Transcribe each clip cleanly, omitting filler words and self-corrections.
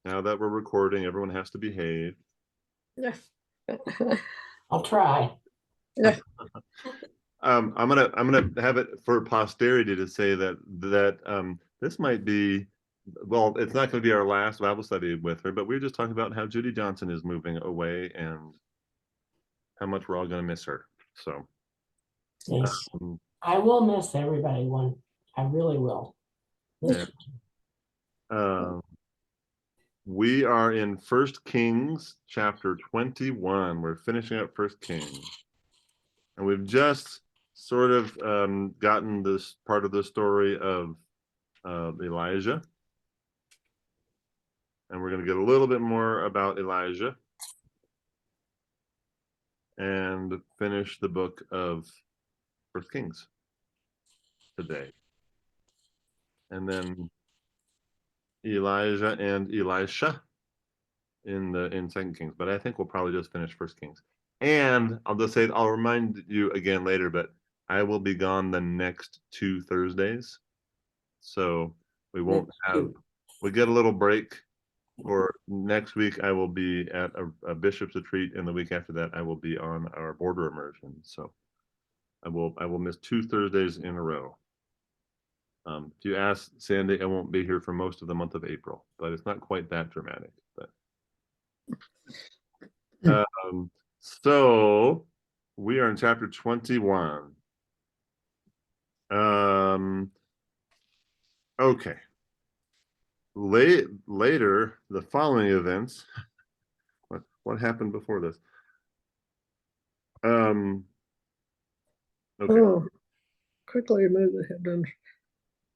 Now that we're recording, everyone has to behave. Yeah. I'll try. Yeah. I'm gonna have it for posterity to say that this might be, well, it's not going to be our last Bible study with her, but we were just talking about how Judy Johnson is moving away and how much we're all going to miss her. So Yes. um, I will miss everybody one. I really will. Yeah. We are in 1 Kings chapter 21. We're finishing up 1 Kings. And we've just sort of gotten this part of the story of Elijah. And we're going to get a little bit more about Elijah and finish the book of 1 Kings today. And then Elijah and Elisha in 2 Kings. But I think we'll probably just finish 1 Kings. And I'll just say, I'll remind you again later, but I will be gone the next 2 Thursdays. So we won't have, we get a little break. For next week, I will be at a bishop's retreat, and the week after that, I will be on our border immersion. So I will miss 2 Thursdays in a row. If you ask Sandy, I won't be here for most of the month of April, but it's not quite that dramatic. But so we are in chapter 21. Okay. Later, the following events. What happened before this? Okay. Oh, quickly remove the heavens.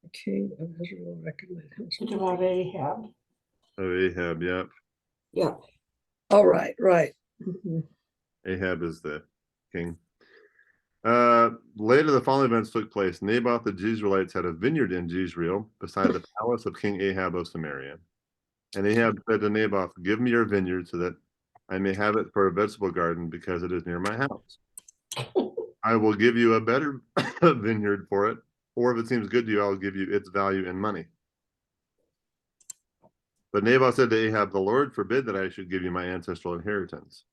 The king of Israel recommended him. What about Ahab? Oh, Ahab, yep. Yeah. All right, right. Mhm. Ahab is the king. Later, the following events took place. Naboth the Jezreelites had a vineyard in Jezreel beside the palace of King Ahab of Samaria. And Ahab said to Naboth, "Give me your vineyard so that I may have it for a vegetable garden because it is near my house. I will give you a better vineyard for it, or if it seems good to you, I will give you its value in money." But Naboth said to Ahab, "The Lord forbid that I should give you my ancestral inheritance."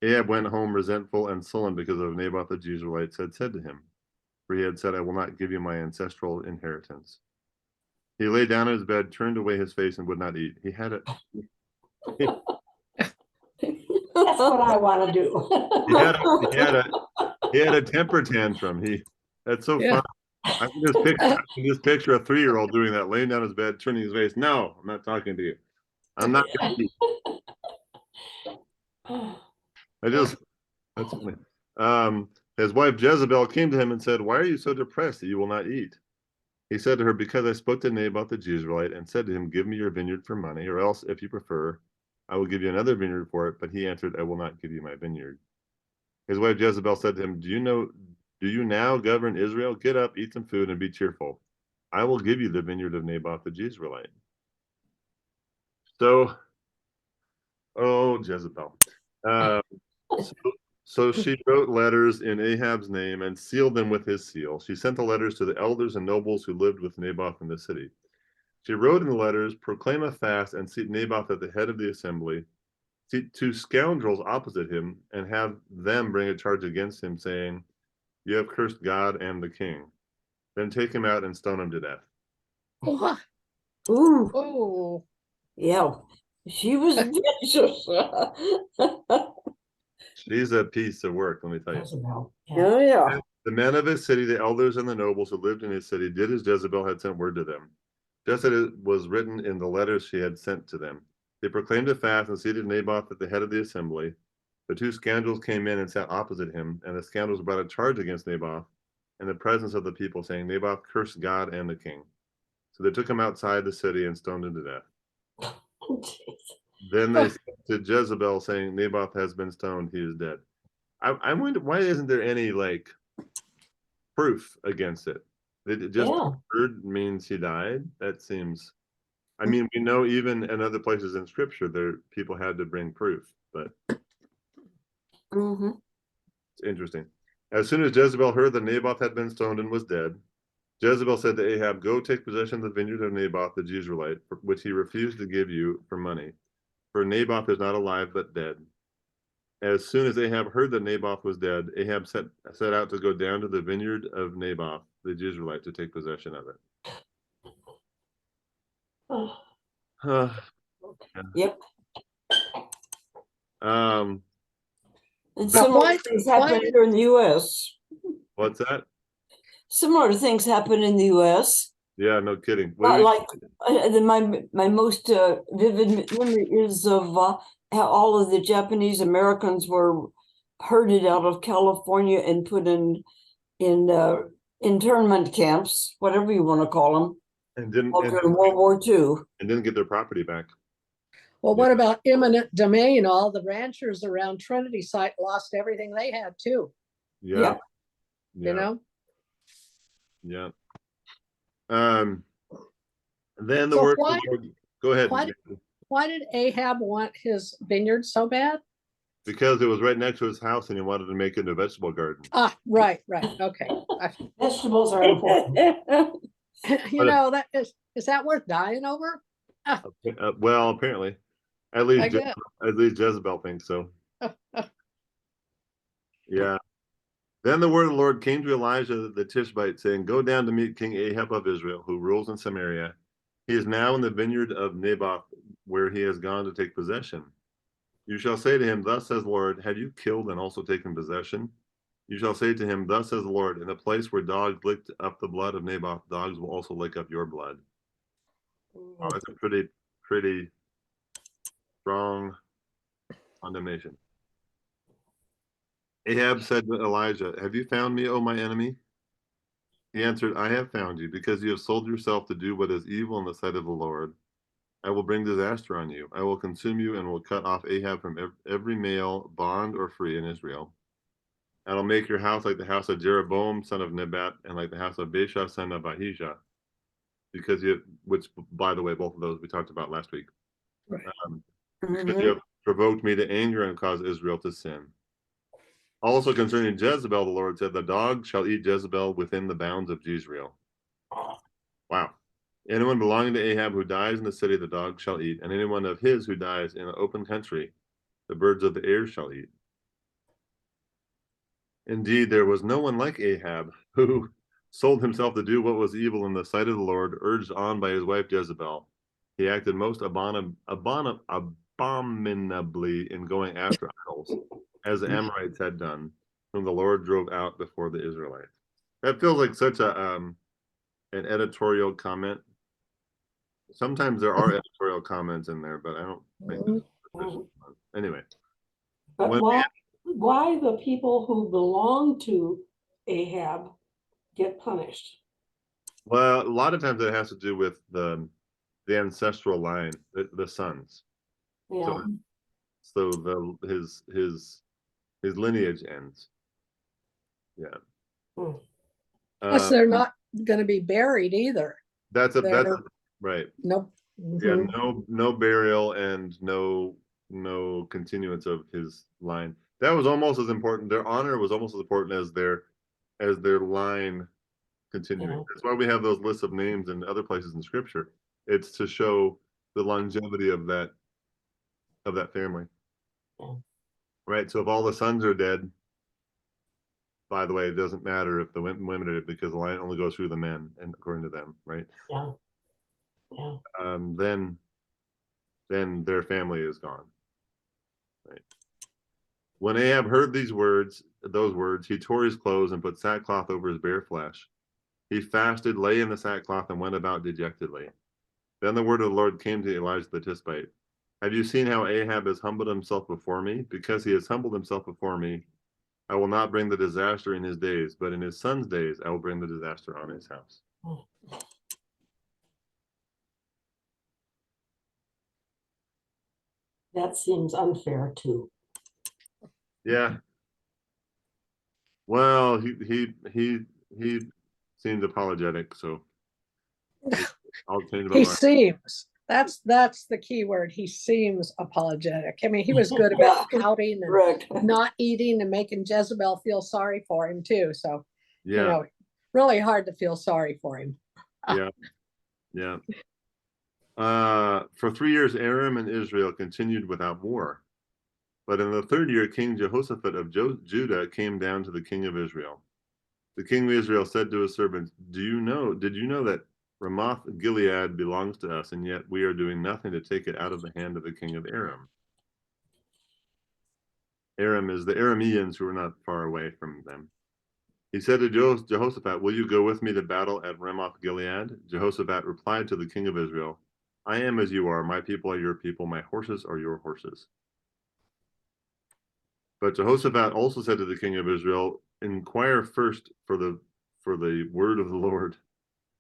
Ahab went home resentful and sullen because of Naboth the Jezreelite had said to him, for he had said, "I will not give you my ancestral inheritance." He lay down in his bed, turned away his face, and would not eat. He had a That's what I want to do. he had a temper tantrum. That's so Yeah. fun. I can just picture a 3-year-old doing that, laying down his bed, turning his face. "No, I'm not talking to you. I'm not going to eat." That's funny. His wife Jezebel came to him and said, "Why are you so depressed that you will not eat?" He said to her, "Because I spoke to Naboth the Jezreelite and said to him, 'Give me your vineyard for money, or else, if you prefer, I will give you another vineyard for it.' But he answered, 'I will not give you my vineyard.'" His wife Jezebel said to him, "Do you now govern Israel? Get up, eat some food, and be cheerful. I will give you the vineyard of Naboth the Jezreelite." So, oh, Jezebel. So she wrote letters in Ahab's name and sealed them with his seal. She sent the letters to the elders and nobles who lived with Naboth in the city. She wrote in the letters, "Proclaim a fast and seat Naboth at the head of the assembly. Seat 2 scoundrels opposite him and have them bring a charge against him, saying, 'You have cursed God and the king.' Then take him out and stone him to death." What? Ooh, Oh, yeah. She was vicious. She's a piece of work, let me tell you. Jezebel. Yeah. Oh, yeah. The men of his city, the elders and the nobles who lived in his city, did as Jezebel had sent word to them, just as it was written in the letters she had sent to them. They proclaimed a fast and seated Naboth at the head of the assembly. The 2 scoundrels came in and sat opposite him, and the scoundrels brought a charge against Naboth in the presence of the people, saying, "Naboth cursed God and the king." So they took him outside the city and stoned him to death. Then they said to Jezebel, saying, "Naboth has been stoned, he is dead." I wonder, why isn't there any proof against it? It just heard means he died. That seems, I mean, we know even in other places in scripture there people had to bring proof, but Mm-hmm. it's interesting. As soon as Jezebel heard that Naboth had been stoned and was dead, Jezebel said to Ahab, "Go take possession of the vineyard of Naboth the Jezreelite, which he refused to give you for money. For Naboth is not alive but dead." As soon as Ahab heard that Naboth was dead, Ahab set out to go down to the vineyard of Naboth the Jezreelite to take possession of it. Oh, Yep. Um, And Now, similar why- things why happen did- here in the US. what's that? Similar things happen in the US. Yeah, no kidding. Not What like my most vivid memory is of how all of the Japanese Americans were herded out of California and put in internment camps, whatever you want to call them, and didn't during World War II. and didn't get their property back. Well, what about eminent domain? All the ranchers around Trinity site lost everything they had too, Yeah. Yeah. you know? Yeah. Then the So word. why- Go ahead. why did- Why did Ahab want his vineyard so bad? Because it was right next to his house, and he wanted to make it a vegetable garden. Ah, right, okay. vegetables are important. You know, that is that worth dying over? Well, apparently, at I least guess. Jezebel thinks so. Yeah. Then the word of the Lord came to Elijah the Tishbite, saying, "Go down to meet King Ahab of Israel, who rules in Samaria. He is now in the vineyard of Naboth, where he has gone to take possession. You shall say to him, Thus says the Lord, have you killed and also taken possession? You shall say to him, Thus says the Lord, in the place where dogs licked up the blood of Naboth, dogs will also lick up your blood." Wow, that's a pretty strong condemnation. Ahab said to Elijah, "Have you found me, O my enemy?" He answered, "I have found you, because you have sold yourself to do what is evil in the sight of the Lord. I will bring disaster on you. I will consume you and will cut off Ahab from every male, bond or free in Israel. I will make your house like the house of Jeroboam, son of Nebat, and like the house of Baasha, son of Ahijah." Which, by the way, both of those we talked about last week. Right. Because you have provoked me to anger and caused Israel to sin. Also concerning Jezebel, the Lord said, "The dog shall eat Jezebel within the bounds of Jezreel." Wow. "Anyone belonging to Ahab who dies in the city, the dog shall eat, and anyone of his who dies in the open country, the birds of the air shall eat. Indeed, there was no one like Ahab, who sold himself to do what was evil in the sight of the Lord, urged on by his wife Jezebel. He acted most abominably in going after idols, as the Amorites had done, whom the Lord drove out before the Israelites." That feels like such an editorial comment. Sometimes there are editorial comments in there, but I don't think this is a sufficient one. Anyway, But When- why the people who belong to Ahab get punished? well, a lot of times it has to do with the ancestral line, the sons. Yeah, So his lineage ends. Yeah. Hmm. Plus, they're not gonna be buried either. That's they're- right. Nope. Yeah, Mhm. no burial and no continuance of his line. That was almost as important. Their honor was almost as important as their line continuing. Yeah. That's why we have those lists of names in other places in scripture. It's to show the longevity of that family. Yeah. Right. So if all the sons are dead, by the way, it doesn't matter if the women are dead, because the line only goes through the men, and according to them, right? yeah, yeah. Then their family is gone. Right. When Ahab heard those words, he tore his clothes and put sackcloth over his bare flesh. He fasted, lay in the sackcloth, and went about dejectedly. Then the word of the Lord came to Elijah the Tishbite. "Have you seen how Ahab has humbled himself before me? Because he has humbled himself before me, I will not bring the disaster in his days, but in his son's days I will bring the disaster on his house." That seems unfair too. Yeah. Well, he seemed apologetic, so I'll change my He mind. seems, that's the key word. He seems apologetic. I mean, he was good about pouting and Correct. not eating and making Jezebel feel sorry for him too. So, you Yeah, know, really hard to feel sorry for him. Yeah. Yeah. For 3 years, Aram and Israel continued without war. But in the 3rd year, King Jehoshaphat of Judah came down to the king of Israel. The king of Israel said to his servants, did you know that Ramoth Gilead belongs to us, and yet we are doing nothing to take it out of the hand of the king of Aram? Aram is the Arameans who are not far away from them. He said to Jehoshaphat, will you go with me to battle at Ramoth Gilead? Jehoshaphat replied to the king of Israel, I am as you are, my people are your people, my horses are your horses. But Jehoshaphat also said to the king of Israel, inquire first for the word of the Lord.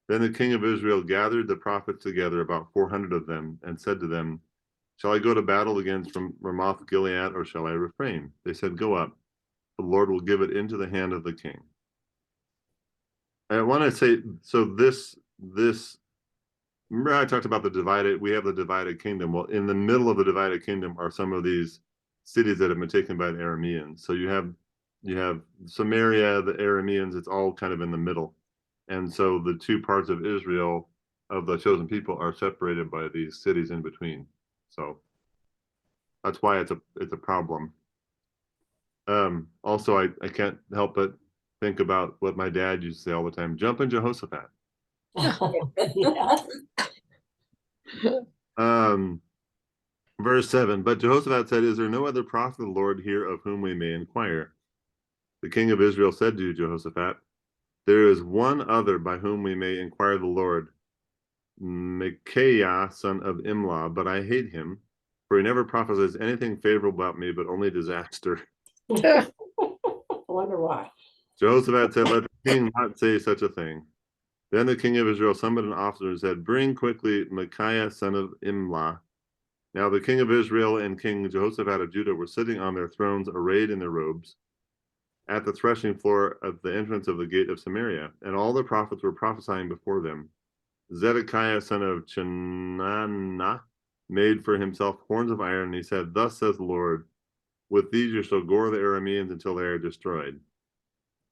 Then the king of Israel gathered the prophets together, about 400 of them, and said to them, shall I go to battle against Ramoth Gilead, or shall I refrain? They said, go up. The Lord will give it into the hand of the king. I want to say, so this, remember I talked about we have the divided kingdom. Well, in the middle of the divided kingdom are some of these cities that have been taken by the Arameans. So you have Samaria, the Arameans, it's all kind of in the middle. And so the two parts of Israel, of the chosen people, are separated by these cities in between. So that's why it's a problem. Also, I can't help but think about what my dad used to say all the time, jump in Jehoshaphat. Verse 7, but Jehoshaphat said, is there no other prophet of the Lord here of whom we may inquire? The king of Israel said to Jehoshaphat, there is one other by whom we may inquire the Lord, Micaiah, son of Imlah, but I hate him, for he never prophesies anything favorable about me, but only disaster. I wonder why. Jehoshaphat said, let the king not say such a thing. Then the king of Israel summoned an officer and said, bring quickly Micaiah, son of Imlah. Now the king of Israel and King Jehoshaphat of Judah were sitting on their thrones, arrayed in their robes, at the threshing floor at the entrance of the gate of Samaria, and all the prophets were prophesying before them. Zedekiah, son of Chenaanah, made for himself horns of iron, and he said, thus says the Lord, with these you shall gore the Arameans until they are destroyed.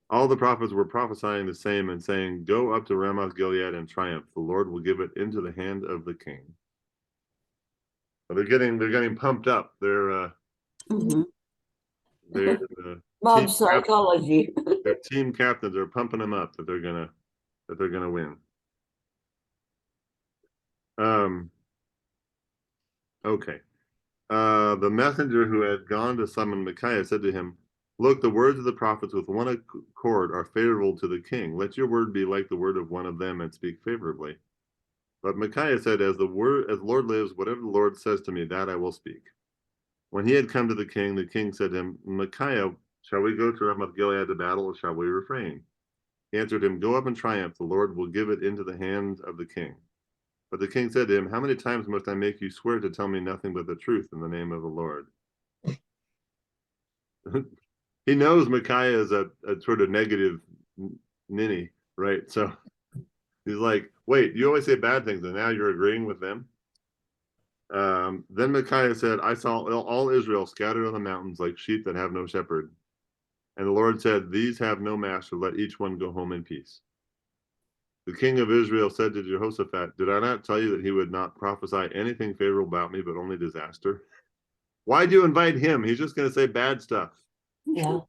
All the prophets were prophesying the same and saying, go up to Ramoth Gilead and triumph. The Lord will give it into the hand of the king. But they're getting pumped up. They're Mob psychology. their team captains are pumping them up that they're gonna win. Okay. The messenger who had gone to summon Micaiah said to him, look, the words of the prophets with one accord are favorable to the king. Let your word be like the word of one of them and speak favorably. But Micaiah said, as the Lord lives, whatever the Lord says to me, that I will speak. When he had come to the king said to him, Micaiah, shall we go to Ramoth Gilead to battle, or shall we refrain? He answered him, go up and triumph. The Lord will give it into the hand of the king. But the king said to him, how many times must I make you swear to tell me nothing but the truth in the name of the Lord? He knows Micaiah is a sort of negative ninny, right? So he's like, wait, you always say bad things, and now you're agreeing with them? Then Micaiah said, I saw all Israel scattered on the mountains like sheep that have no shepherd. And the Lord said, these have no master, let each one go home in peace. The king of Israel said to Jehoshaphat, did I not tell you that he would not prophesy anything favorable about me, but only disaster? Why'd you invite him? He's just going to say bad stuff. Yeah.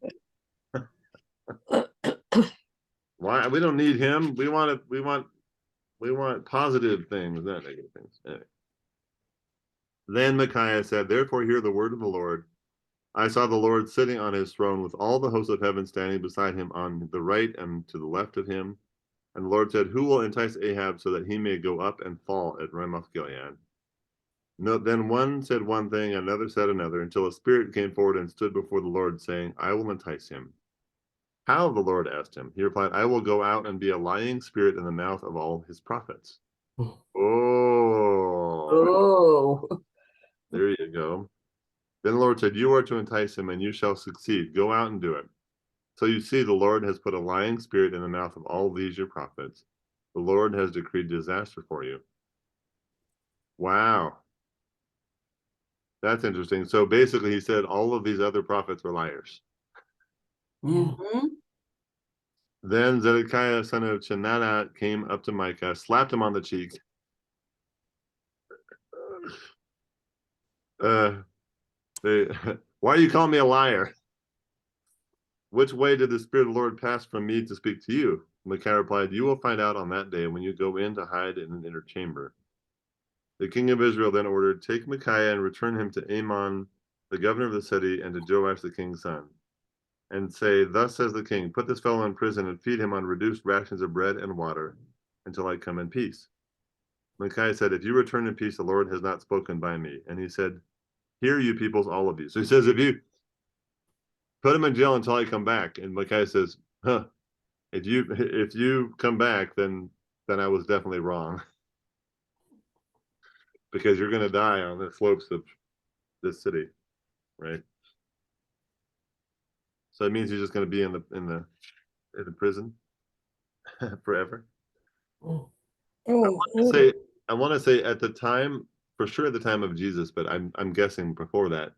Why? We don't need him. We want positive things, not negative things. Anyway. Then Micaiah said, therefore hear the word of the Lord. I saw the Lord sitting on his throne with all the hosts of heaven standing beside him on the right and to the left of him. And the Lord said, who will entice Ahab so that he may go up and fall at Ramoth Gilead? No, then one said one thing, another said another, until a spirit came forward and stood before the Lord, saying, I will entice him. How? The Lord asked him. He replied, I will go out and be a lying spirit in the mouth of all his prophets. Oh. There you go. Then the Lord said, you are to entice him, and you shall succeed. Go out and do it. So you see, the Lord has put a lying spirit in the mouth of all these your prophets. The Lord has decreed disaster for you. Wow. That's interesting. So basically, he said all of these other prophets were liars. Mm-hmm. Then Zedekiah, son of Chenaanah, came up to Micah, slapped him on the cheek. They, why are you calling me a liar? Which way did the Spirit of the Lord pass from me to speak to you? Micaiah replied, you will find out on that day when you go in to hide in an inner chamber. The king of Israel then ordered, take Micaiah and return him to Amon, the governor of the city, and to Joash the king's son. And say, thus says the king, put this fellow in prison and feed him on reduced rations of bread and water until I come in peace. Micaiah said, if you return in peace, the Lord has not spoken by me. And he said, hear you peoples, all of you. So he says, if you put him in jail until I come back. And Micaiah says, huh, if you come back, then I was definitely wrong. Because you're gonna die on the slopes of this city, right? So it means he's just gonna be in the prison forever. Mm. I want to say at the time, for sure at the time of Jesus, but I'm guessing before that,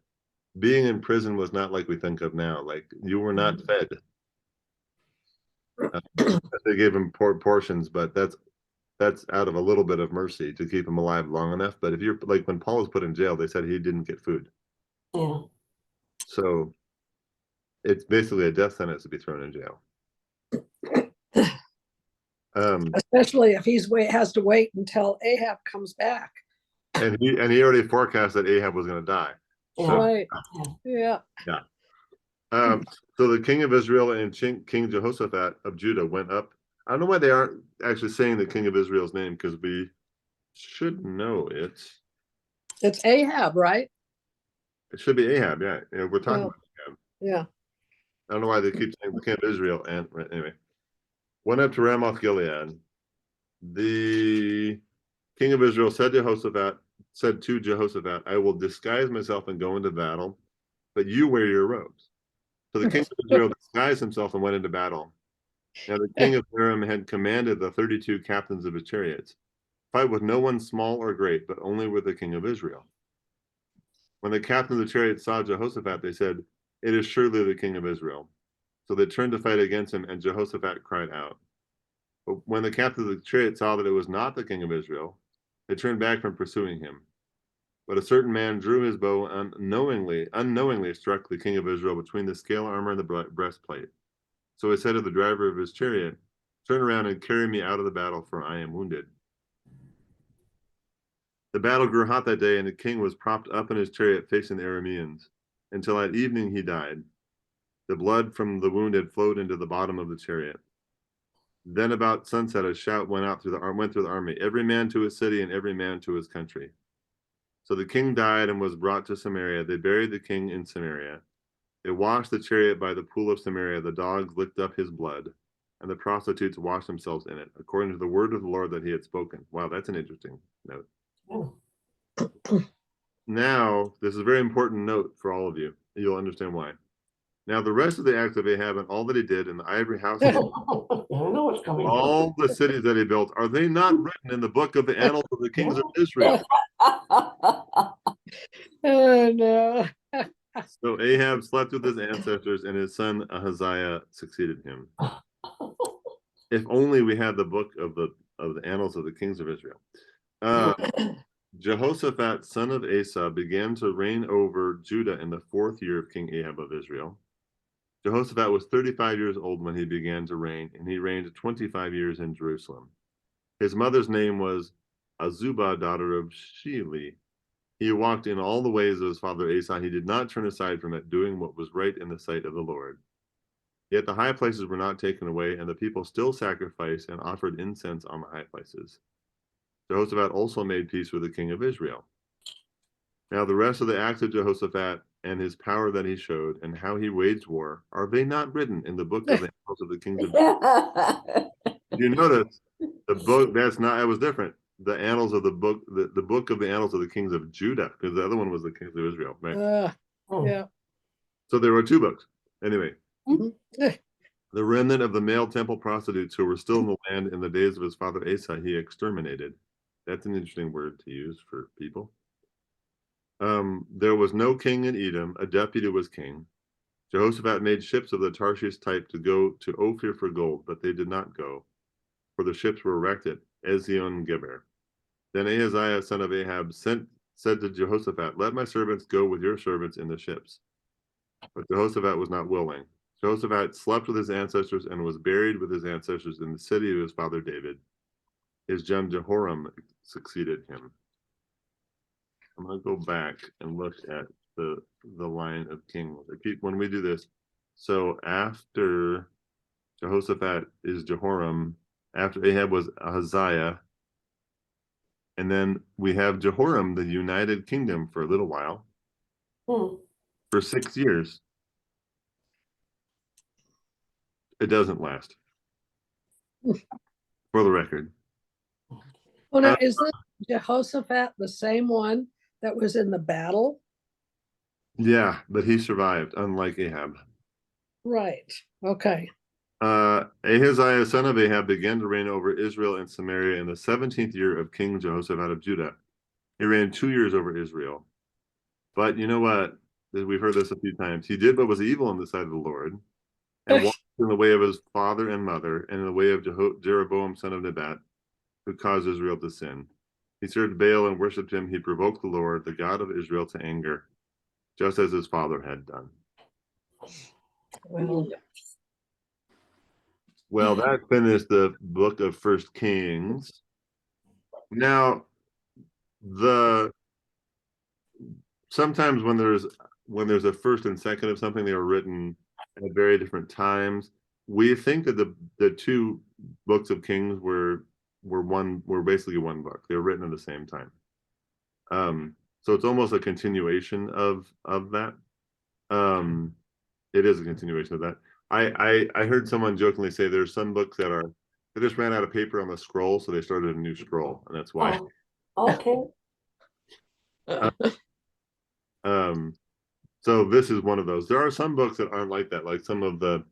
being in prison was not like we think of now. Like you were not fed. They gave him portions, but that's out of a little bit of mercy to keep him alive long enough. But if you're like when Paul was put in jail, they said he didn't get food. Yeah. So it's basically a death sentence to be thrown in jail. Especially if has to wait until Ahab comes back. And he already forecast that Ahab was going to die. So, Right. Yeah. So the king of Israel and King Jehoshaphat of Judah went up. I don't know why they aren't actually saying the king of Israel's name, because we should know it. It's Ahab, right? It should be Ahab, yeah. We're talking Yeah. about Ahab. Yeah. I don't know why they keep saying the king of Israel. And anyway, went up to Ramoth Gilead. The king of Israel said to Jehoshaphat, I will disguise myself and go into battle, but you wear your robes. So the king of Israel disguised himself and went into battle. Now the king of Aram had commanded the 32 captains of his chariots, fight with no one small or great, but only with the king of Israel. When the captains of the chariots saw Jehoshaphat, they said, it is surely the king of Israel. So they turned to fight against him, and Jehoshaphat cried out. But when the captains of the chariot saw that it was not the king of Israel, they turned back from pursuing him. But a certain man drew his bow and unknowingly struck the king of Israel between the scale armor and the breastplate. So he said to the driver of his chariot, turn around and carry me out of the battle, for I am wounded. The battle grew hot that day, and the king was propped up in his chariot facing the Arameans, until at evening he died. The blood from the wound had flowed into the bottom of the chariot. Then about sunset a shout went through the army, every man to his city and every man to his country. So the king died and was brought to Samaria. They buried the king in Samaria. They washed the chariot by the pool of Samaria. The dogs licked up his blood, and the prostitutes washed themselves in it, according to the word of the Lord that he had spoken. Wow, that's an interesting note. Now, this is a very important note for all of you. You'll understand why. Now, the rest of the acts of Ahab and all that he did in the ivory house, I know what's coming. all the cities that he built, are they not written in the book of the annals of the kings of Israel? Oh, no. So Ahab slept with his ancestors, and his son Ahaziah succeeded him. If only we had the book of the annals of the kings of Israel. Jehoshaphat, son of Asa, began to reign over Judah in the 4th year of King Ahab of Israel. Jehoshaphat was 35 years old when he began to reign, and he reigned 25 years in Jerusalem. His mother's name was Azubah, daughter of Shili. He walked in all the ways of his father Asa. He did not turn aside from it, doing what was right in the sight of the Lord. Yet the high places were not taken away, and the people still sacrificed and offered incense on the high places. Jehoshaphat also made peace with the king of Israel. Now the rest of the acts of Jehoshaphat and his power that he showed and how he waged war, are they not written in the book of the annals of the kings of Israel? You notice the book, it was different. The annals of the book of the annals of the kings of Judah, because the other one was the kings of Israel, right? Yeah. So there were 2 books. Anyway, Mhm. the remnant of the male temple prostitutes who were still in the land in the days of his father Asa, he exterminated. That's an interesting word to use for people. There was no king in Edom. A deputy was king. Jehoshaphat made ships of the Tarshish type to go to Ophir for gold, but they did not go, for the ships were wrecked at Ezion Geber. Then Ahaziah, son of Ahab, said to Jehoshaphat, "Let my servants go with your servants in the ships." But Jehoshaphat was not willing. Jehoshaphat slept with his ancestors and was buried with his ancestors in the city of his father David. His son Jehoram succeeded him. I'm going to go back and look at the line of kings. When we do this, so after Jehoshaphat is Jehoram, after Ahab was Ahaziah, and then we have Jehoram, the United Kingdom, for a little while, for 6 years. It doesn't last, for the record. Well, now, is this Jehoshaphat the same one that was in the battle? Yeah, but he survived, unlike Ahab. Right, okay. Ahaziah, son of Ahab, began to reign over Israel and Samaria in the 17th year of King Jehoshaphat of Judah. He reigned 2 years over Israel. But you know what? We've heard this a few times. He did what was evil in the sight of the Lord, and walked in the way of his father and mother, and in the way of Jeroboam, son of Nebat, who caused Israel to sin. He served Baal and worshipped him. He provoked the Lord, the God of Israel, to anger, just as his father had done. Well, that finished the book of First Kings. Now, sometimes when there's a first and second of something, they are written at very different times. We think that the two books of Kings were basically one book. They were written at the same time. So it's almost a continuation of that. It is a continuation of that. I heard someone jokingly say there's some books that they just ran out of paper on the scroll, so they started a new scroll, and that's why. Okay. So this is one of those. There are some books that aren't like that, like some of the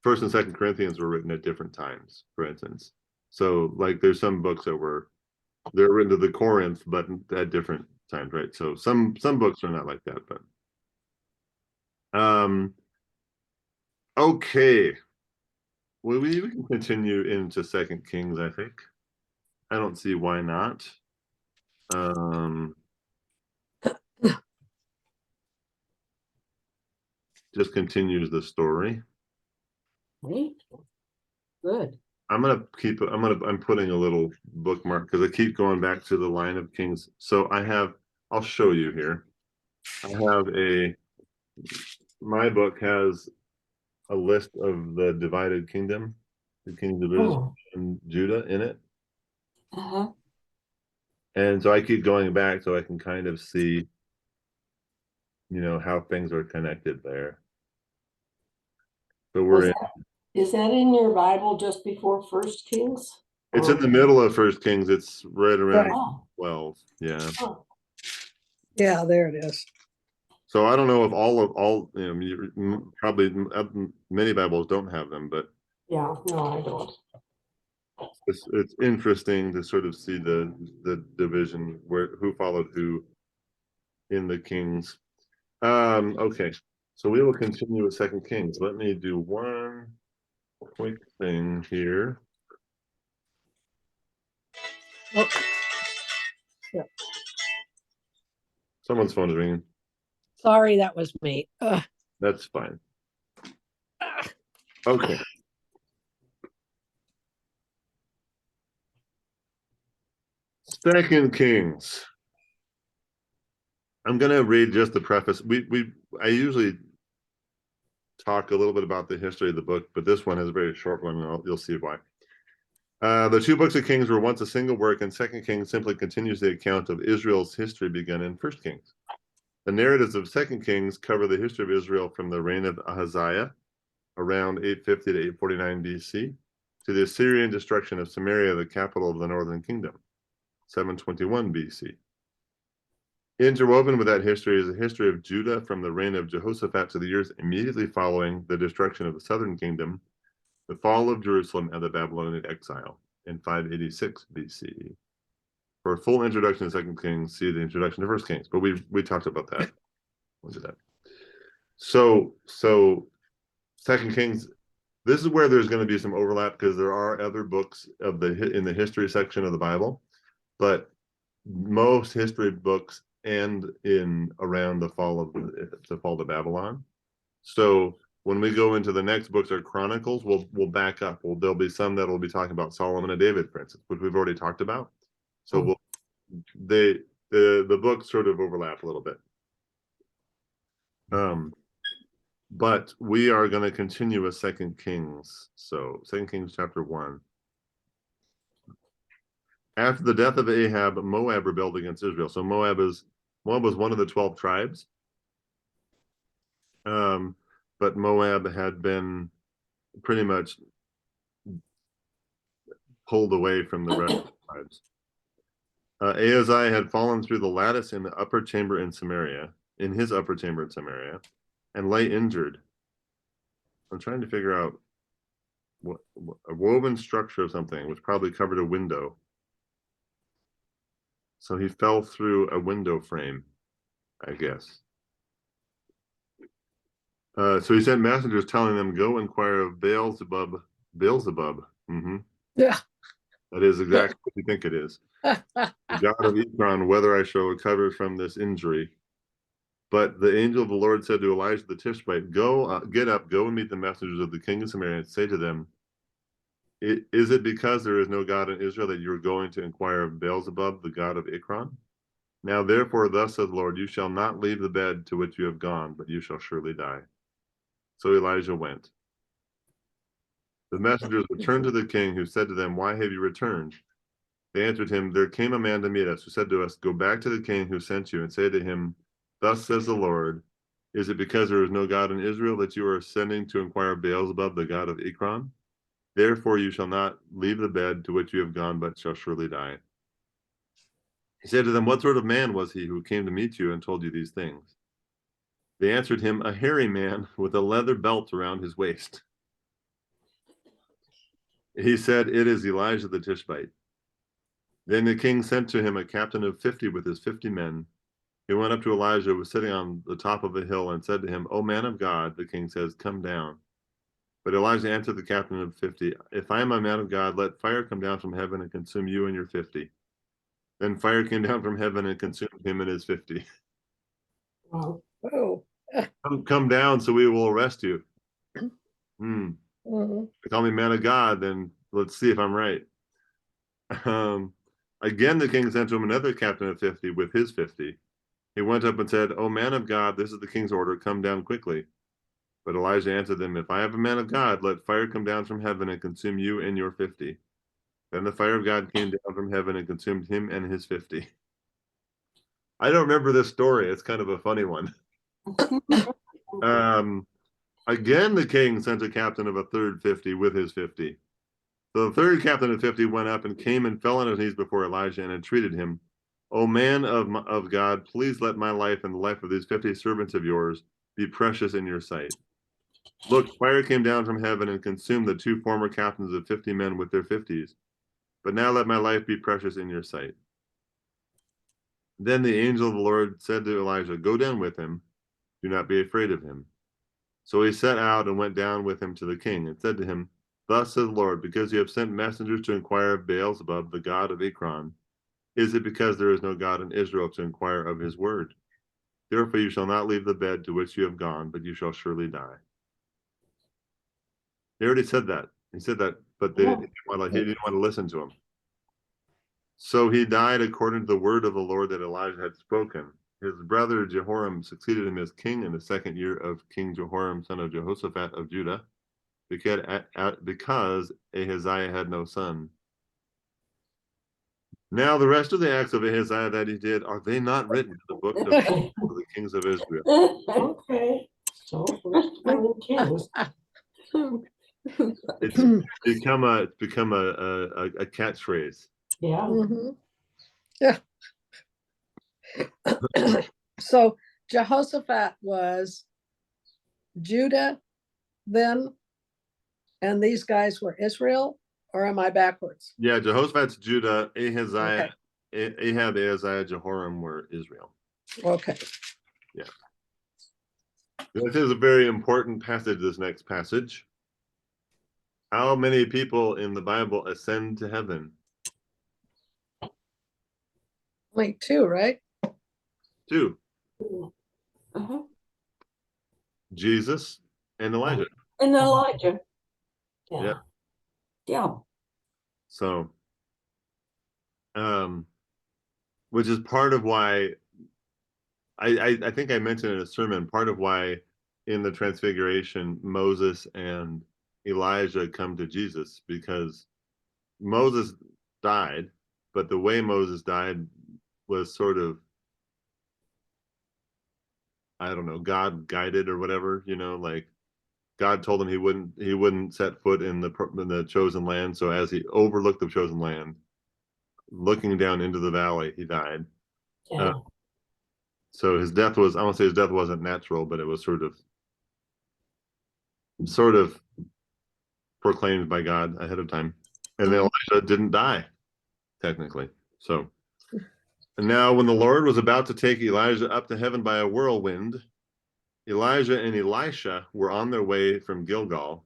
First and Second Corinthians were written at different times, for instance. So like there's some books they're written to the Corinth, but at different times, right? So some books are not like that, but okay. Well, we can continue into Second Kings, I think. I don't see why not. Just continues the story. Great. Good. I'm putting a little bookmark because I keep going back to the line of kings. So I'll show you here. My book has a list of the divided kingdom, the kings of Israel and Judah in it. And so I keep going back so I can kind of see, how things are connected there. So Is that in your Bible just before First Kings? It's in the middle of First Kings. It's right around Oh. 12. Yeah. Oh. Yeah, there it is. So I don't know if all probably many Bibles don't have them, but Yeah, no, I don't. it's interesting to sort of see the division who followed who in the Kings. Okay, so we will continue with Second Kings. Let me do one quick thing here. Oh. Yeah. Someone's phone is ringing. Sorry, that was me. That's fine. Okay. Second Kings. I'm gonna read just the preface. I usually talk a little bit about the history of the book, but this one is a very short one, and you'll see why. The two books of Kings were once a single work, and Second Kings simply continues the account of Israel's history begun in First Kings. The narratives of Second Kings cover the history of Israel from the reign of Ahaziah, around 850 to 849 BC, to the Assyrian destruction of Samaria, the capital of the northern kingdom, 721 BC. Interwoven with that history is a history of Judah from the reign of Jehoshaphat to the years immediately following the destruction of the southern kingdom, the fall of Jerusalem, and the Babylonian exile in 586 BC. For a full introduction to Second Kings, see the introduction to First Kings. But we talked about that. We'll do that. So Second Kings, this is where there's going to be some overlap because there are other books of in the history section of the Bible, but most history books end in around the fall of Babylon. So when we go into the next books or Chronicles, we'll back up. There'll be some that will be talking about Solomon and David, for instance, which we've already talked about. So the books sort of overlap a little bit. But we are going to continue with 2 Kings. So 2 Kings chapter 1. After the death of Ahab, Moab rebelled against Israel. So Moab was one of the 12 tribes. But Moab had been pretty much pulled away from the rest of the tribes. Ahaziah had fallen through the lattice in the upper chamber in Samaria, and lay injured. I'm trying to figure out what a woven structure of something, which probably covered a window. So he fell through a window frame, I guess. So he sent messengers telling them, "Go inquire of Beelzebub." Yeah. That is exactly what you think it is. The god of Ekron, whether I shall recover from this injury. But the angel of the Lord said to Elijah the Tishbite, get up, go and meet the messengers of the king of Samaria, and say to them, is it because there is no God in Israel that you are going to inquire of Beelzebub, the god of Ekron? Now therefore, thus says the Lord, you shall not leave the bed to which you have gone, but you shall surely die. So Elijah went. The messengers returned to the king, who said to them, why have you returned? They answered him, there came a man to meet us, who said to us, go back to the king who sent you, and say to him, thus says the Lord, is it because there is no God in Israel that you are sending to inquire of Beelzebub, the god of Ekron? Therefore you shall not leave the bed to which you have gone, but shall surely die. He said to them, what sort of man was he who came to meet you and told you these things? They answered him, a hairy man with a leather belt around his waist. He said, it is Elijah the Tishbite. Then the king sent to him a captain of 50 with his 50 men. He went up to Elijah, who was sitting on the top of a hill, and said to him, O man of God, the king says, come down. But Elijah answered the captain of 50, if I am a man of God, let fire come down from heaven and consume you and your 50. Then fire came down from heaven and consumed him and his 50. Wow. Oh. Come down so we will arrest you. Mhm. They call me man of God, then let's see if I'm right. Again, the king sent to him another captain of 50 with his 50. He went up and said, O man of God, this is the king's order, come down quickly. But Elijah answered them, if I have a man of God, let fire come down from heaven and consume you and your 50. Then the fire of God came down from heaven and consumed him and his 50. I don't remember this story. It's kind of a funny one. Again, the king sent a captain of a third 50 with his 50. So the third captain of 50 went up and came and fell on his knees before Elijah and entreated him, O man of God, please let my life and the life of these 50 servants of yours be precious in your sight. Look, fire came down from heaven and consumed the 2 former captains of 50 men with their 50s. But now let my life be precious in your sight. Then the angel of the Lord said to Elijah, go down with him. Do not be afraid of him. So he set out and went down with him to the king and said to him, thus says the Lord, because you have sent messengers to inquire of Beelzebub, the god of Ekron, is it because there is no God in Israel to inquire of his word? Therefore you shall not leave the bed to which you have gone, but you shall surely die. He already said that. He said that, but he didn't want to listen to him. So he died according to the word of the Lord that Elijah had spoken. His brother Jehoram succeeded him as king in the 2nd year of King Jehoram, son of Jehoshaphat of Judah, because Ahaziah had no son. Now the rest of the acts of Ahaziah that he did, are they not written in the book of the kings of Israel? Okay, so first one in Kings. It's become a catchphrase. Yeah. Mhm. Yeah. So Jehoshaphat was Judah then, and these guys were Israel, or am I backwards? Yeah, Jehoshaphat's Judah, Ahaziah, Ahab, Ahaziah, Jehoram were Israel. Okay. Yeah. This is a very important passage, this next passage. How many people in the Bible ascend to heaven? Only two, right? 2, Uh-huh. Jesus and Elijah. And Elijah, Yeah. yeah. So, which is part of why I think I mentioned in a sermon, part of why in the Transfiguration, Moses and Elijah come to Jesus, because Moses died, but the way Moses died was sort of, I don't know, God guided or whatever, like God told him he wouldn't set foot in the chosen land. So as he overlooked the chosen land, looking down into the valley, he died. Yeah. So his death was, I won't say his death wasn't natural, but it was sort of proclaimed by God ahead of time. And then Elijah didn't die, technically. So, and now when the Lord was about to take Elijah up to heaven by a whirlwind, Elijah and Elisha were on their way from Gilgal.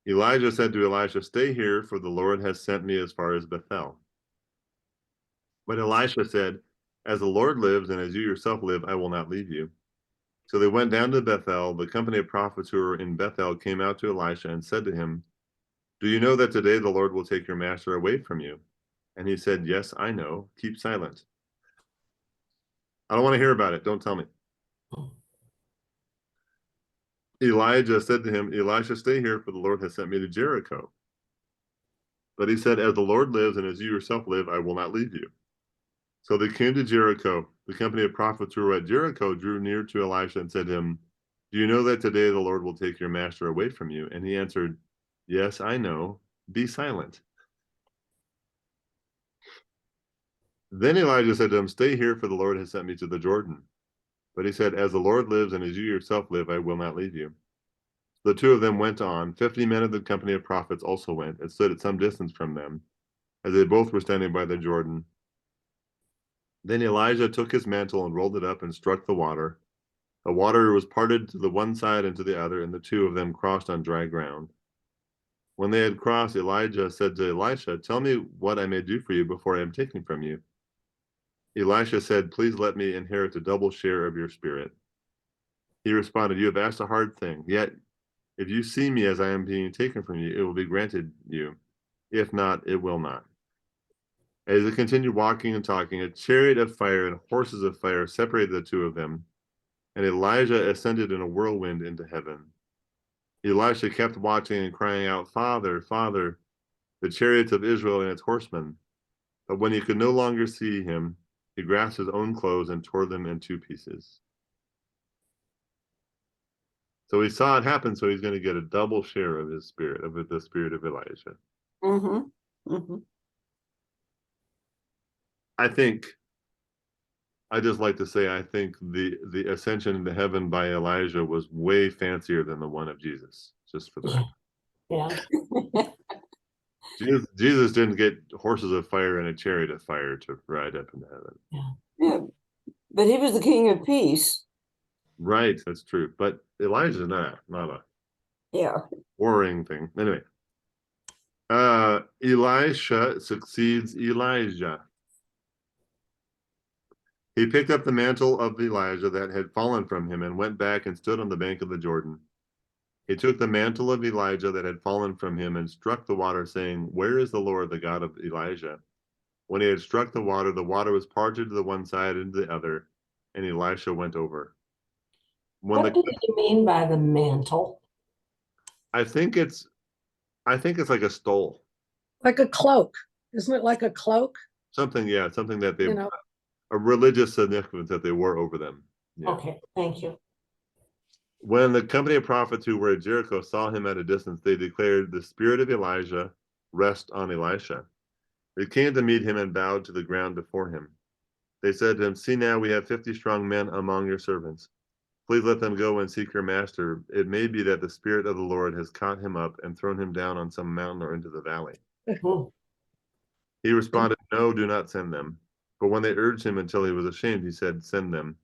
Elijah said to Elisha, "Stay here, for the Lord has sent me as far as Bethel." But Elisha said, "As the Lord lives and as you yourself live, I will not leave you." So they went down to Bethel. The company of prophets who were in Bethel came out to Elisha and said to him, "Do you know that today the Lord will take your master away from you?" And he said, "Yes, I know. Keep silent. I don't want to hear about it. Don't tell me." Elijah said to him, "Elisha, stay here, for the Lord has sent me to Jericho." But he said, "As the Lord lives and as you yourself live, I will not leave you." So they came to Jericho. The company of prophets who were at Jericho drew near to Elisha and said to him, "Do you know that today the Lord will take your master away from you?" And he answered, "Yes, I know. Be silent." Then Elijah said to him, "Stay here, for the Lord has sent me to the Jordan." But he said, "As the Lord lives and as you yourself live, I will not leave you." The two of them went on. 50 men of the company of prophets also went and stood at some distance from them, as they both were standing by the Jordan. Then Elijah took his mantle and rolled it up and struck the water. The water was parted to the one side and to the other, and the two of them crossed on dry ground. When they had crossed, Elijah said to Elisha, "Tell me what I may do for you before I am taken from you." Elisha said, "Please let me inherit a double share of your spirit." He responded, "You have asked a hard thing. Yet, if you see me as I am being taken from you, it will be granted you. If not, it will not." As they continued walking and talking, a chariot of fire and horses of fire separated the two of them, and Elijah ascended in a whirlwind into heaven. Elisha kept watching and crying out, "Father, Father, the chariots of Israel and its horsemen." But when he could no longer see him, he grasped his own clothes and tore them in two pieces. So he saw it happen, so he's going to get a double share of his spirit, of the spirit of Elijah. Mm-hmm. Mm-hmm. I just like to say, I think the ascension into heaven by Elijah was way fancier than the one of Jesus, just for the record. Yeah. Jesus didn't get horses of fire and a chariot of fire to ride up into heaven. Yeah, but he was the king of peace. Right, that's true. But Elijah's not a Yeah. warring thing. Anyway, Elisha succeeds Elijah. He picked up the mantle of Elijah that had fallen from him and went back and stood on the bank of the Jordan. He took the mantle of Elijah that had fallen from him and struck the water, saying, "Where is the Lord, the God of Elijah?" When he had struck the water was parted to the one side and to the other, and Elisha went over. What do you mean by the mantle? I think it's like a stole. Like a cloak. Isn't it like a cloak? Something that they, You know, a religious significance that they wore over them. Yeah. Okay, thank you. When the company of prophets who were at Jericho saw him at a distance, they declared, "The spirit of Elijah rest on Elisha." They came to meet him and bowed to the ground before him. They said to him, "See now, we have 50 strong men among your servants. Please let them go and seek your master. It may be that the spirit of the Lord has caught him up and thrown him down on some mountain or into the valley." Hmm. He responded, "No, do not send them." But when they urged him until he was ashamed, he said, "Send them."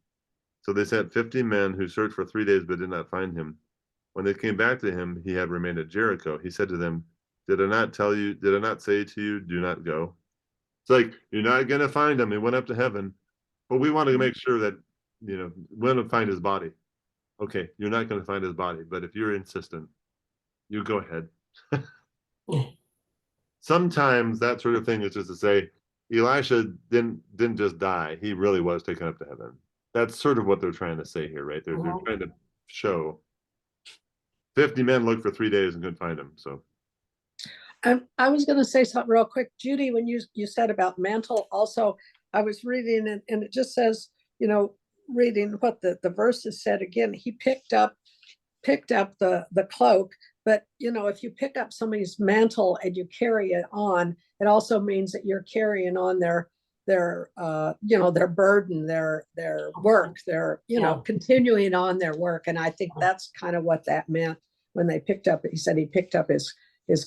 So they sent 50 men who searched for 3 days but did not find him. When they came back to him, he had remained at Jericho. He said to them, did I not say to you, do not go? It's like, you're not going to find him. He went up to heaven. But we want to make sure that, we want to find his body. Okay, you're not going to find his body, but if you're insistent, you go ahead. Sometimes that sort of thing is just to say, Elisha didn't just die. He really was taken up to heaven. That's sort of what they're trying to say here, right? They're trying to show 50 men looked for 3 days and couldn't find him. So I was going to say something real quick, Judy, when you said about mantle, also, I was reading it and it just says, reading what the verses said again, he picked up the cloak. But, if you pick up somebody's mantle and you carry it on, it also means that you're carrying on their burden, their work, continuing on their work. And I think that's kind of what that meant when they picked up, he said he picked up his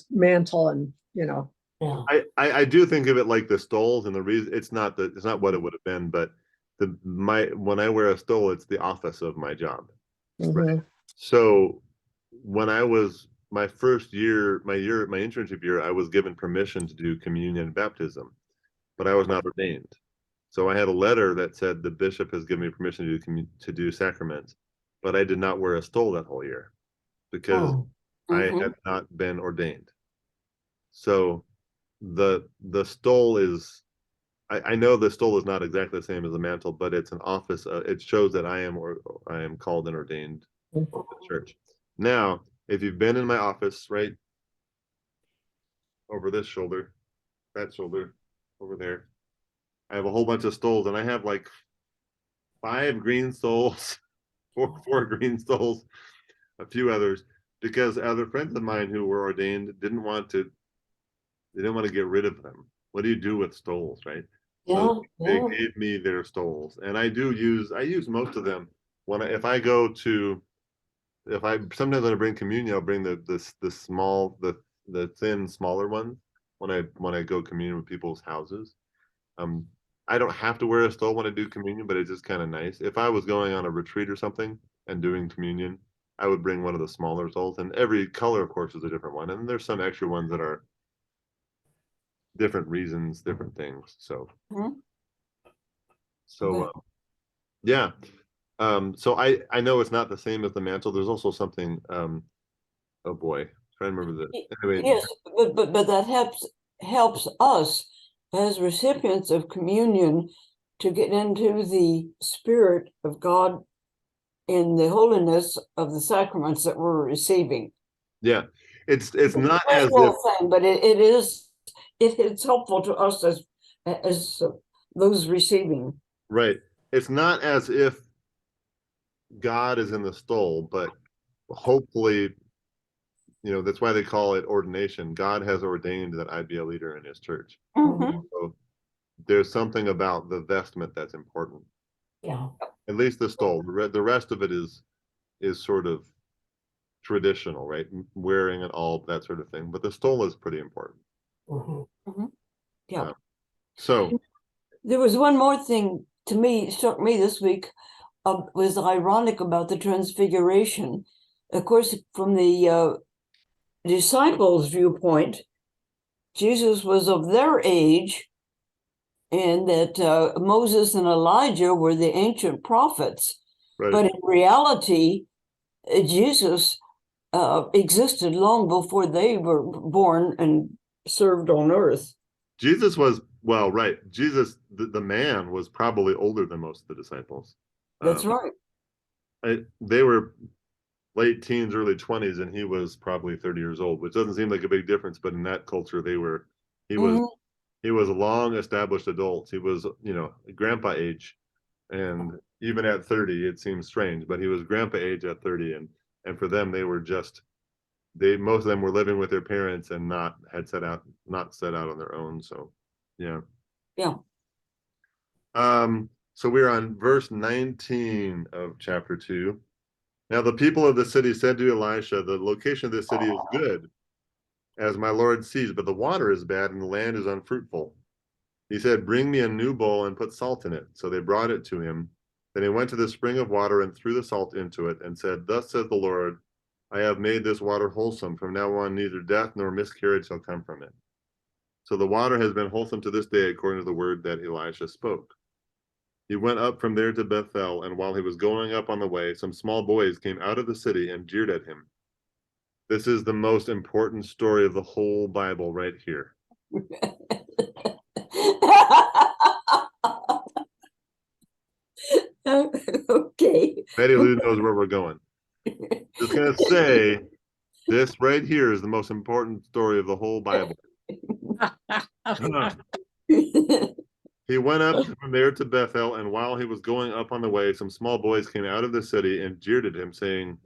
mantle and, Yeah. I do think of it like the stoles, and the reason it's not what it would have been, but when I wear a stole, it's the office of my job. Right. So when I was my first year, my internship year, I was given permission to do communion and baptism, but I was not ordained. So I had a letter that said the bishop has given me permission to do sacraments, but I did not wear a stole that whole year because I had not been ordained. So the stole is, I know the stole is not exactly the same as the mantle, but it's an office. It shows that I am called and ordained in the church. Now, if you've been in my office, right over this shoulder, that shoulder, over there, I have a whole bunch of stoles, and I have like 5 green stoles, four green stoles, a few others, because other friends of mine who were ordained didn't want to get rid of them. What do you do with stoles, right? So they gave me their stoles, and I use most of them sometimes when I bring communion, I'll bring the thin, smaller ones when I go communion with people's houses. I don't have to wear a stole when I do communion, but it's just kind of nice. If I was going on a retreat or something and doing communion, I would bring one of the smaller stoles, and every color, of course, is a different one. And there's some extra ones that are different reasons, different things. So, yeah. So I know it's not the same as the mantle. There's also something. Oh boy, trying to remember that. Anyway, Yes, but that helps us as recipients of communion to get into the spirit of God in the holiness of the sacraments that we're receiving. Yeah, it's not as thing, but it's helpful to us as those receiving. Right. It's not as if God is in the stole, but hopefully, that's why they call it ordination. God has ordained that I be a leader in his church. So there's something about the vestment that's important. Yeah. At least the stole. The rest of it is sort of traditional, right? Wearing an alb, that sort of thing. But the stole is pretty important. Yeah. So there was one more thing struck me this week, was ironic about the transfiguration. Of course, from the disciples' viewpoint, Jesus was of their age, and that Moses and Elijah were the ancient prophets. right. But in reality, Jesus existed long before they were born and served on earth. Jesus was, well, right. Jesus, the man, was probably older than most of the disciples. That's right. They were late teens, early 20s, and he was probably 30 years old, which doesn't seem like a big difference, but in that culture, he was a long established adult. He was, grandpa age, and even at 30, it seems strange, but he was grandpa age at 30, and for them, most of them were living with their parents and not set out on their own. So, yeah. So we're on verse 19 of chapter 2. Now the people of the city said to Elisha, the location of this city is good, as my Lord sees, but the water is bad and the land is unfruitful. He said, bring me a new bowl and put salt in it. So they brought it to him. Then he went to the spring of water and threw the salt into it and said, Thus says the Lord, I have made this water wholesome. From now on, neither death nor miscarriage shall come from it. So the water has been wholesome to this day, according to the word that Elisha spoke. He went up from there to Bethel, and while he was going up on the way, some small boys came out of the city and jeered at him. This is the most important story of the whole Bible right here. Okay. Betty Lou knows where we're going. Just gonna say, this right here is the most important story of the whole Bible. He went up from there to Bethel, and while he was going up on the way, some small boys came out of the city and jeered at him, saying,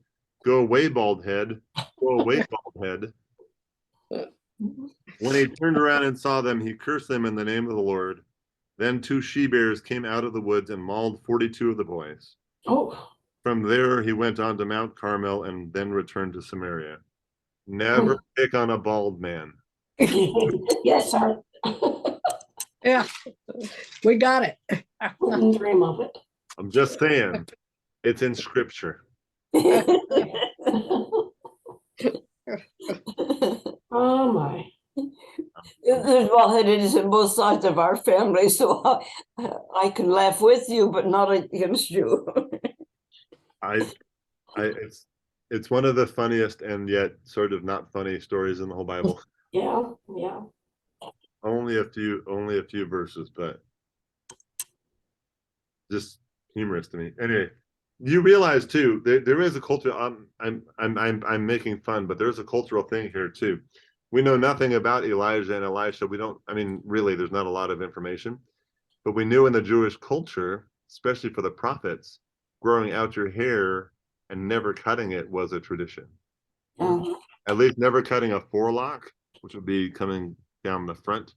Go away, bald head. Go away, bald head. When he turned around and saw them, he cursed them in the name of the Lord. Then 2 she-bears came out of the woods and mauled 42 of the boys. Oh, From there, he went on to Mount Carmel and then returned to Samaria. Never pick on a bald man. yes, sir. Yeah, we got it. Wouldn't dream of it. I'm just saying, it's in scripture. Oh, my. There's bald-headedness in both sides of our family, so I can laugh with you, but not against you. It's one of the funniest and yet sort of not funny stories in the whole Bible. Yeah, yeah. Only a few verses, but just humorous to me. Anyway, you realize too, there is a culture. I'm making fun, but there's a cultural thing here too. We know nothing about Elijah and Elisha. We don't. I mean, really, there's not a lot of information, but we knew in the Jewish culture, especially for the prophets, growing out your hair and never cutting it was a tradition. At least never cutting a forelock, which would be coming down the front.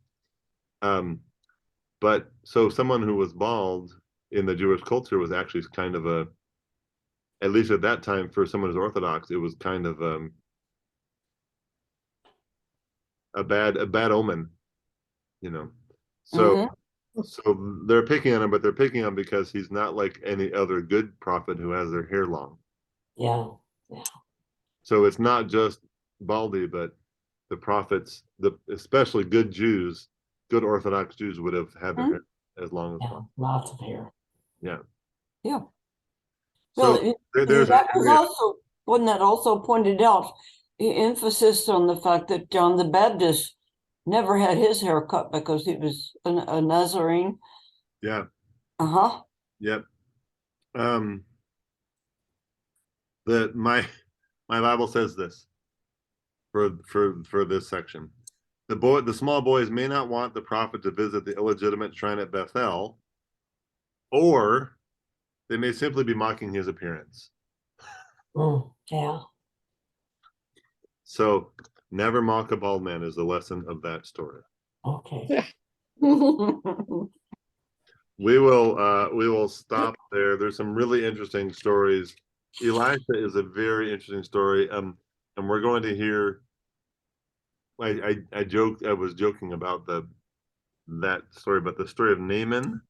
But so someone who was bald in the Jewish culture was actually kind of at least at that time, for someone who's Orthodox, it was kind of a bad omen, you know. So so they're picking on him, but they're picking on him because he's not like any other good prophet who has their hair long. Yeah. So it's not just Baldy, but the prophets, especially good Jews, good Orthodox Jews would have had their hair as long as Yeah, possible. lots of hair. Yeah. Yeah. So Well, there's that was also, wasn't that also pointed out, emphasis on the fact that John the Baptist never had his hair cut because he was a Nazarene. Yeah. Uh-huh. Yep. My Bible says this for this section. The small boys may not want the prophet to visit the illegitimate shrine at Bethel, or they may simply be mocking his appearance. Yeah. So never mock a bald man is the lesson of that story. Okay. We will stop there. There's some really interesting stories. Elisha is a very interesting story. And we're going to hear. I was joking about that story, but the story of Naaman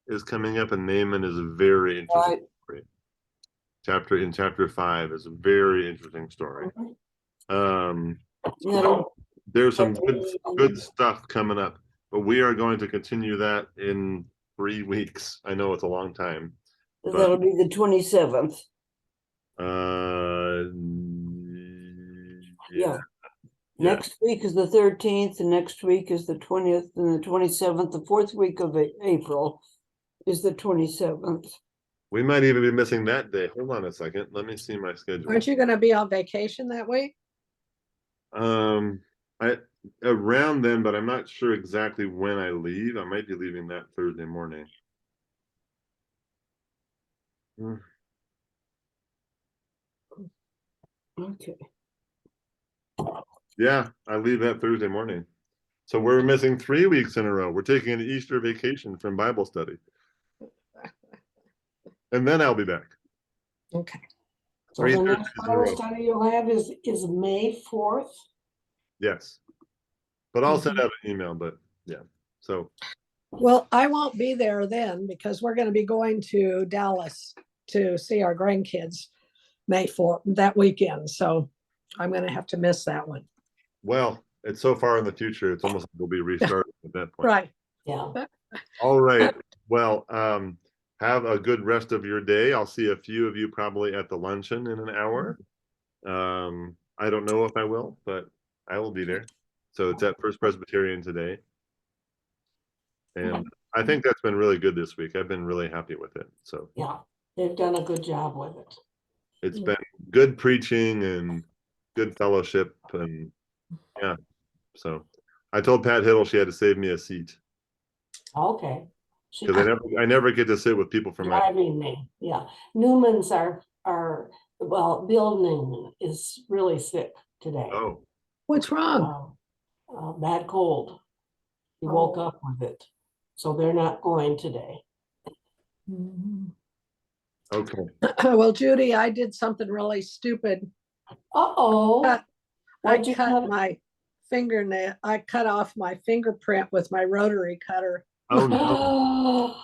is coming up, and Naaman is a very interesting story. Chapter 5 is a very interesting story. There's some good stuff coming up, but we are going to continue that in 3 weeks. I know it's a long time. That'll be the 27th. Yeah. Next week is the 13th, and next week is the 20th, and the 27th. The 4th week of April is the 27th. We might even be missing that day. Hold on a second. Let me see my schedule. Aren't you going to be on vacation that week? I around then, but I'm not sure exactly when I leave. I might be leaving that Thursday morning. Okay. Yeah, I leave that Thursday morning. So we're missing 3 weeks in a row. We're taking an Easter vacation from Bible study. And then I'll be back. Okay. So the next Bible study you'll have is May 4th. Yes. But I'll send out an email, but yeah. So Well, I won't be there then because we're gonna be going to Dallas to see our grandkids May 4th, that weekend, so I'm gonna have to miss that one. Well, it's so far in the future, it's almost will be restarted at that point. Right, Yeah. All right. Well, have a good rest of your day. I'll see a few of you probably at the luncheon in an hour. I don't know if I will, but I will be there. So it's at First Presbyterian today. And I think that's been really good this week. I've been really happy with it. So Yeah, they've done a good job with it. it's been good preaching and good fellowship and yeah. So I told Pat Hiddle she had to save me a seat Okay. because I never get to sit with people from my Driving me, yeah. Newman's well, Bill Newman is really sick today. oh. what's wrong? Bad cold. He woke Oh. up with it. So they're not going today. Okay. Well, Judy, I did something really stupid. Uh-oh. I What'd you cut cut? my fingernail, I cut off my fingerprint with my rotary cutter. Oh no.